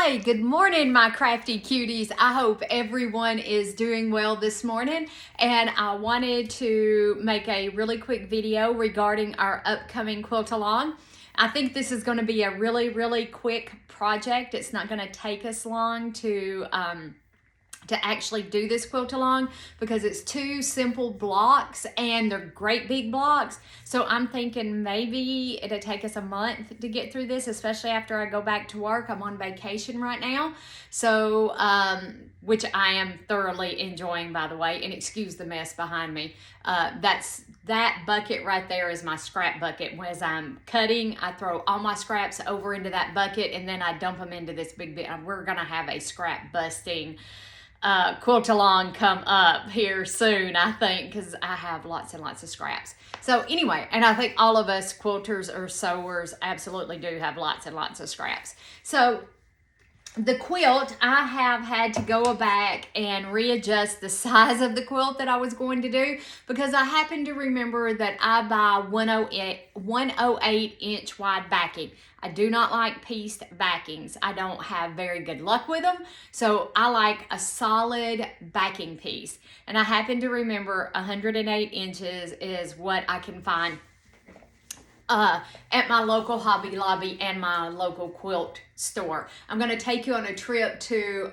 Hi, good morning, my crafty cuties. I hope everyone is doing well this morning, and I wanted to make a really quick video regarding our upcoming quilt along. I think this is going to be a really quick project. It's not going to take us long to actually do this quilt along because it's two simple blocks and they're great big blocks. So I'm thinking maybe it'll take us a month to get through this, especially after I go back to work. I'm on vacation right now. So, which I am thoroughly enjoying, by the way, and excuse the mess behind me. That bucket right there is my scrap bucket. As I'm cutting, I throw all my scraps over into that bucket and then I dump them into this big bit. We're gonna have a scrap busting quilt along come up here soon, I think, because I have lots and lots of scraps. So anyway, and I think all of us quilters or sewers absolutely do have lots and lots of scraps. So the quilt, I have had to go back and readjust the size of the quilt that I was going to do because I happen to remember that I buy 108 inch wide backing. I do not like pieced backings. I don't have very good luck with them. So I like a solid backing piece. And I happen to remember 108 inches is what I can find at my local Hobby Lobby and my local quilt store. I'm going to take you on a trip to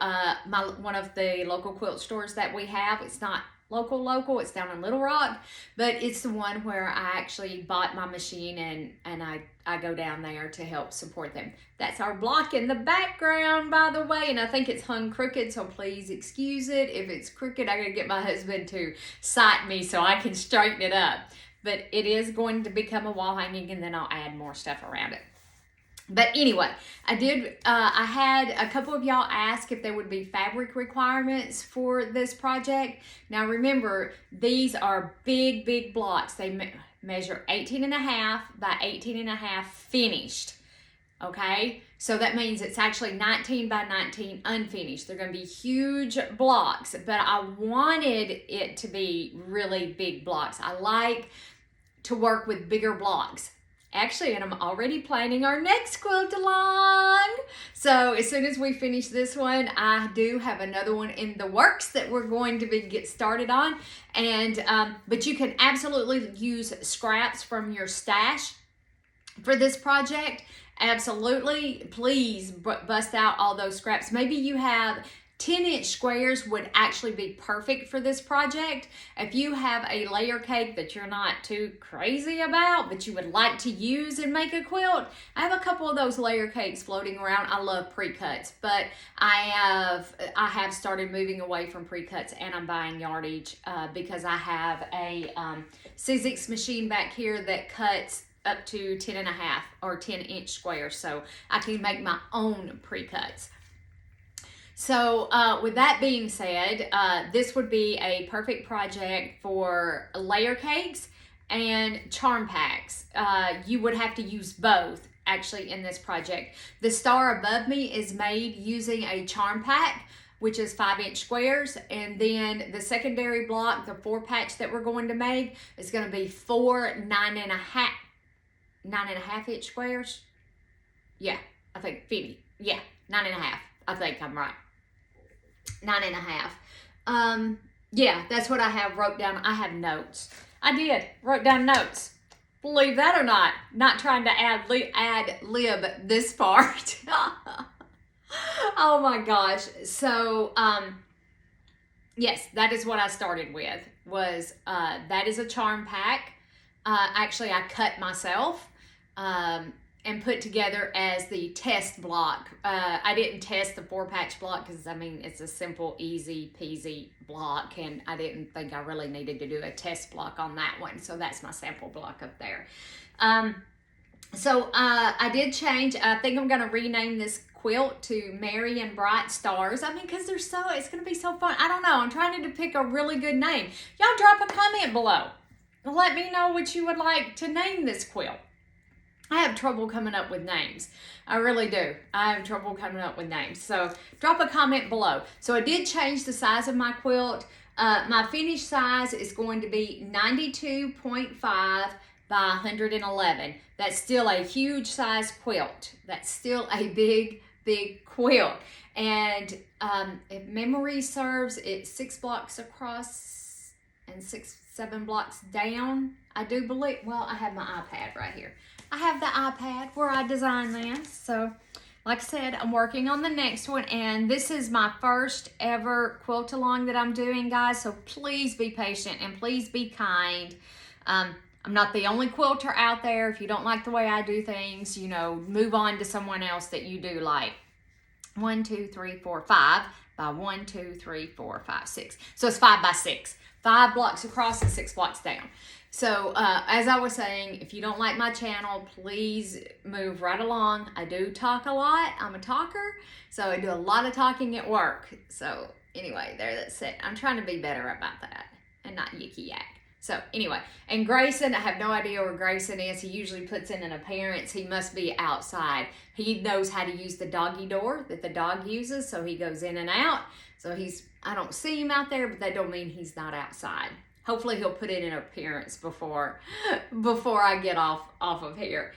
one of the local quilt stores that we have. It's not local, it's down in Little Rock, but it's the one where I actually bought my machine and I go down there to help support them. That's our block in the background, by the way, and I think it's hung crooked, so please excuse it. If it's crooked, I gotta get my husband to sight me so I can straighten it up. But it is going to become a wall hanging and then I'll add more stuff around it. But anyway, I had a couple of y'all ask if there would be fabric requirements for this project. Now remember, these are big blocks. They measure 18.5 by 18.5 finished. Okay, so that means it's actually 19 by 19 unfinished. They're going to be huge blocks, but I wanted it to be really big blocks. I like to work with bigger blocks. Actually, and I'm already planning our next quilt along. So as soon as we finish this one, I do have another one in the works that we're going to get started on. And but you can absolutely use scraps from your stash for this project. Absolutely, please bust out all those scraps. Maybe you have 10-inch squares would actually be perfect for this project. If you have a layer cake that you're not too crazy about, but you would like to use and make a quilt, I have a couple of those layer cakes floating around. I love pre-cuts, but I have started moving away from pre-cuts and I'm buying yardage because I have a Sizzix machine back here that cuts up to 10.5 or 10-inch squares, so I can make my own pre-cuts. So with that being said, this would be a perfect project for layer cakes and charm packs. You would have to use both actually in this project. The star above me is made using a charm pack, which is 5-inch squares, and then the secondary block, the 4-patch that we're going to make, is going to be 4 9.5-inch squares. Yeah, I think 50. Yeah, 9.5. I think I'm right. 9.5. Yeah, that's what I have wrote down. I have notes. I wrote down notes. Believe that or not, not trying to ad lib this part. Oh my gosh. So, yes, that is what I started with, was that is a charm pack. Actually, I cut myself. And put together as the test block. I didn't test the 4-patch block because, I mean, it's a simple, easy peasy block, and I didn't think I really needed to do a test block on that one. So that's my sample block up there. So I did change. I think I'm going to rename this quilt to Merry and Bright Stars. I mean, because it's going to be so fun. I don't know. I'm trying to pick a really good name. Y'all drop a comment below. Let me know what you would like to name this quilt. I have trouble coming up with names. I really do. I have trouble coming up with names. So drop a comment below. So I did change the size of my quilt. My finished size is going to be 92.5 by 111. That's still a huge size quilt. That's still a big big quilt. And if memory serves, it's 6 blocks across and 7 blocks down. I do believe, well, I have my iPad right here. I have the iPad where I design them. So like I said, I'm working on the next one, and this is my first ever quilt along that I'm doing, guys. So please be patient and please be kind. I'm not the only quilter out there. If you don't like the way I do things, you know, move on to someone else that you do like. 1, 2, 3, 4, 5 by 1, 2, 3, 4, 5, 6. So it's 5 by 6. 5 blocks across and 6 blocks down. So as I was saying, if you don't like my channel, please move right along. I do talk a lot. I'm a talker, so I do a lot of talking at work. So anyway, that's it. I'm trying to be better about that and not yicky yak. So anyway, and Grayson, I have no idea where Grayson is. He usually puts in an appearance. He must be outside. He knows how to use the doggy door that the dog uses, so he goes in and out. So I don't see him out there, but that don't mean he's not outside. Hopefully he'll put in an appearance before I get off of here.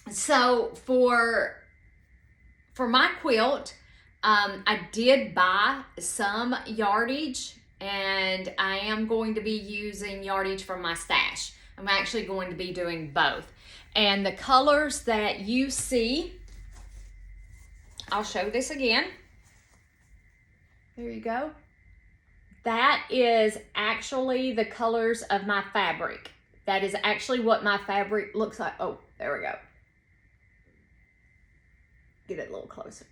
So for my quilt, I did buy some yardage, and I am going to be using yardage from my stash. I'm actually going to be doing both. And the colors that you see, I'll show this again. There you go. That is actually the colors of my fabric. That is actually what my fabric looks like. Oh, there we go. Get it a little closer.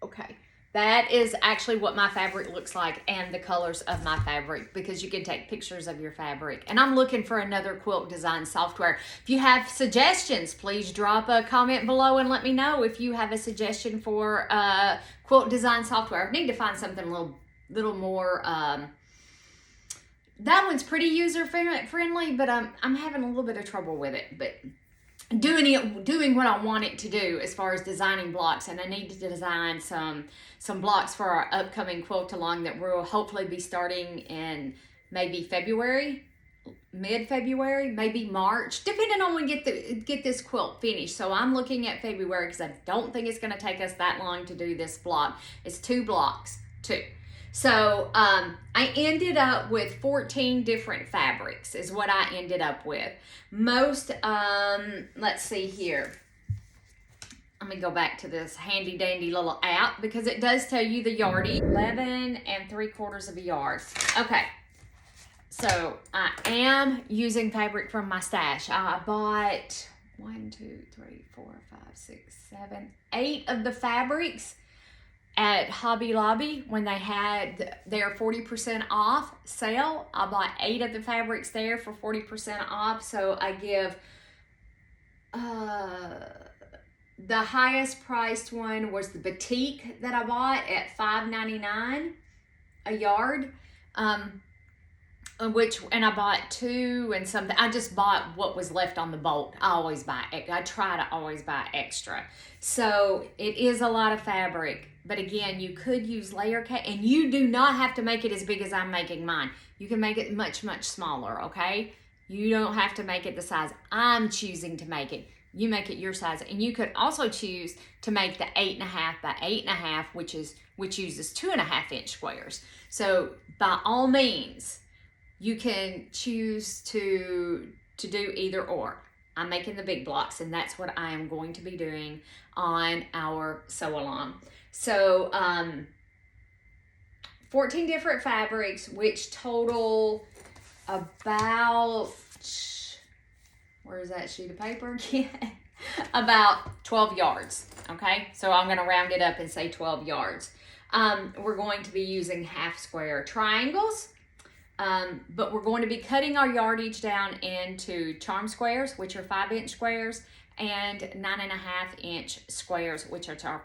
Okay. That is actually what my fabric looks like and the colors of my fabric, because you can take pictures of your fabric. And I'm looking for another quilt design software. If you have suggestions, please drop a comment below and let me know if you have a suggestion for quilt design software. I need to find something a little more, that one's pretty user friendly, but I'm having a little bit of trouble with it. But doing what I want it to do as far as designing blocks, and I need to design some blocks for our upcoming quilt along that we'll hopefully be starting in maybe February, mid-February, maybe March, depending on when we get this quilt finished. So I'm looking at February because I don't think it's going to take us that long to do this block. It's 2 blocks, 2. So I ended up with 14 different fabrics is what I ended up with. Most, let's see here. Let me go back to this handy dandy little app because it does tell you the yardage. 11 3/4 of a yard. Okay. So I am using fabric from my stash. I bought 1, 2, 3, 4, 5, 6, 7, 8 of the fabrics at Hobby Lobby when they had their 40% off sale. I bought 8 of the fabrics there for 40% off. So I give the highest priced one was the Batik that I bought at $5.99 a yard. And I bought 2 and something. I just bought what was left on the bolt. I try to always buy extra. So it is a lot of fabric. But again, you could use layer cake, and you do not have to make it as big as I'm making mine. You can make it much, much smaller, okay? You don't have to make it the size I'm choosing to make it. You make it your size. And you could also choose to make the 8.5 by 8.5, which uses 2.5 inch squares. So by all means, you can choose to do either or. I'm making the big blocks, and that's what I am going to be doing on our sew along. So 14 different fabrics, which total about, where's that sheet of paper again? About 12 yards, okay? So I'm gonna round it up and say 12 yards. We're going to be using half square triangles, but we're going to be cutting our yardage down into charm squares, which are 5 inch squares, and 9.5 inch squares, which are our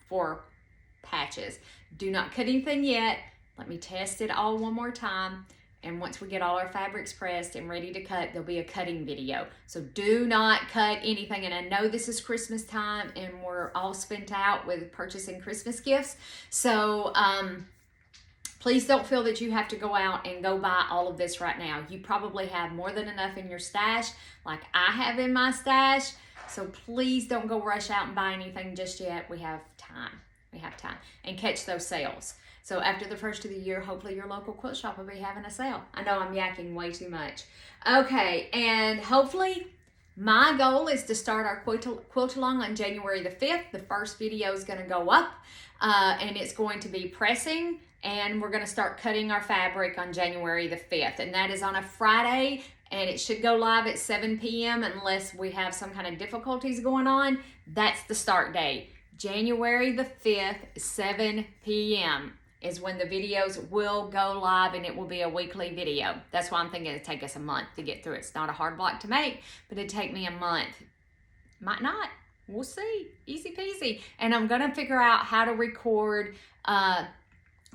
4 patches. Do not cut anything yet. Let me test it all one more time. And once we get all our fabrics pressed and ready to cut, there'll be a cutting video. So do not cut anything. And I know this is Christmas time and we're all spent out with purchasing Christmas gifts. So please don't feel that you have to go out and go buy all of this right now. You probably have more than enough in your stash, like I have in my stash. So please don't go rush out and buy anything just yet. We have time. We have time. And catch those sales. So after the first of the year, hopefully your local quilt shop will be having a sale. I know I'm yakking way too much. Okay, and hopefully my goal is to start our quilt along on January the 5th. The first video is going to go up and it's going to be pressing, and we're going to start cutting our fabric on January the 5th. And that is on a Friday, and it should go live at 7 p.m. unless we have some kind of difficulties going on. That's the start date. January the 5th, 7 p.m. is when the videos will go live, and it will be a weekly video. That's why I'm thinking it'll take us a month to get through. It's not a hard block to make, but it'd take me a month. Might not. We'll see. Easy peasy. And I'm going to figure out how to record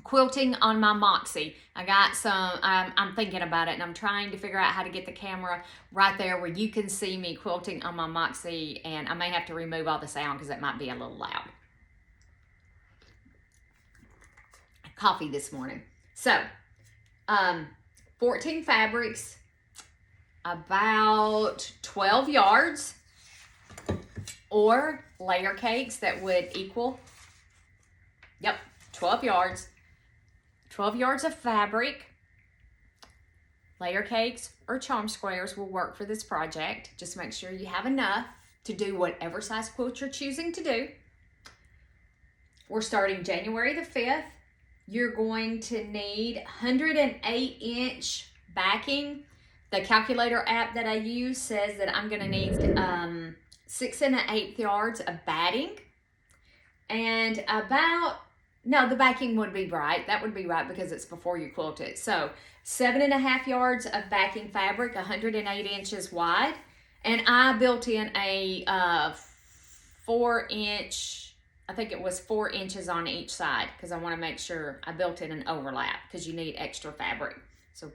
quilting on my Moxie. I got some, I'm thinking about it, and I'm trying to figure out how to get the camera right there where you can see me quilting on my Moxie, and I may have to remove all the sound because it might be a little loud. Coffee this morning. So, 14 fabrics, about 12 yards, or layer cakes that would equal, 12 yards. 12 yards of fabric. Layer cakes or charm squares will work for this project. Just make sure you have enough to do whatever size quilt you're choosing to do. We're starting January the 5th. You're going to need 108-inch backing. The calculator app that I use says that I'm going to need 6 1/8 yards of batting, and the backing would be right. That would be right because it's before you quilt it. So 7 1/2 yards of backing fabric, 108 inches wide, and I built in a 4-inch. I think it was 4 inches on each side because I want to make sure I built in an overlap because you need extra fabric. So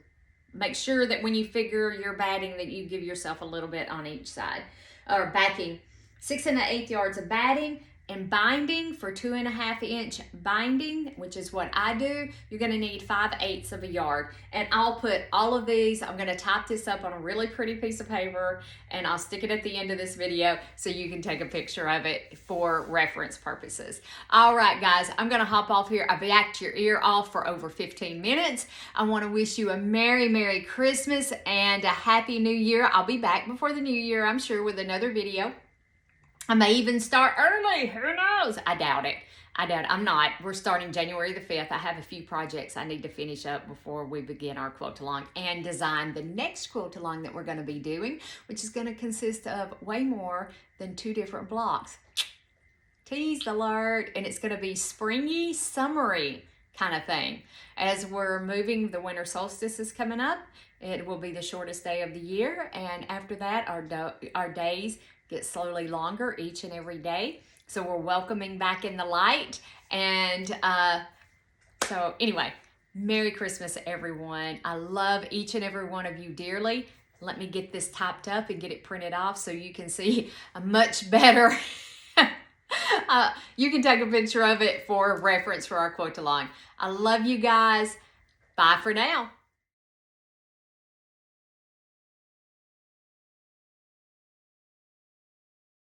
make sure that when you figure your batting that you give yourself a little bit on each side. Or backing, 6 1/8 yards of batting, and binding for 2 1/2 inch binding, which is what I do, you're going to need 5/8 of a yard. And I'll put all of these, I'm going to type this up on a really pretty piece of paper, and I'll stick it at the end of this video so you can take a picture of it for reference purposes. All right, guys, I'm going to hop off here. I've yacked your ear off for over 15 minutes. I want to wish you a Merry Christmas and a Happy New Year. I'll be back before the new year, I'm sure, with another video. I may even start early. Who knows? I doubt it. I'm not. We're starting January the 5th. I have a few projects I need to finish up before we begin our quilt along and design the next quilt along that we're going to be doing, which is going to consist of way more than 2 different blocks. Tease alert. And it's going to be springy, summery kind of thing. As we're moving, the winter solstice is coming up. It will be the shortest day of the year. And after that, our days get slowly longer each and every day. So we're welcoming back in the light. And so anyway, Merry Christmas, everyone. I love each and every one of you dearly. Let me get this typed up and get it printed off so you can see a much better, you can take a picture of it for reference for our quilt along. I love you guys. Bye for now.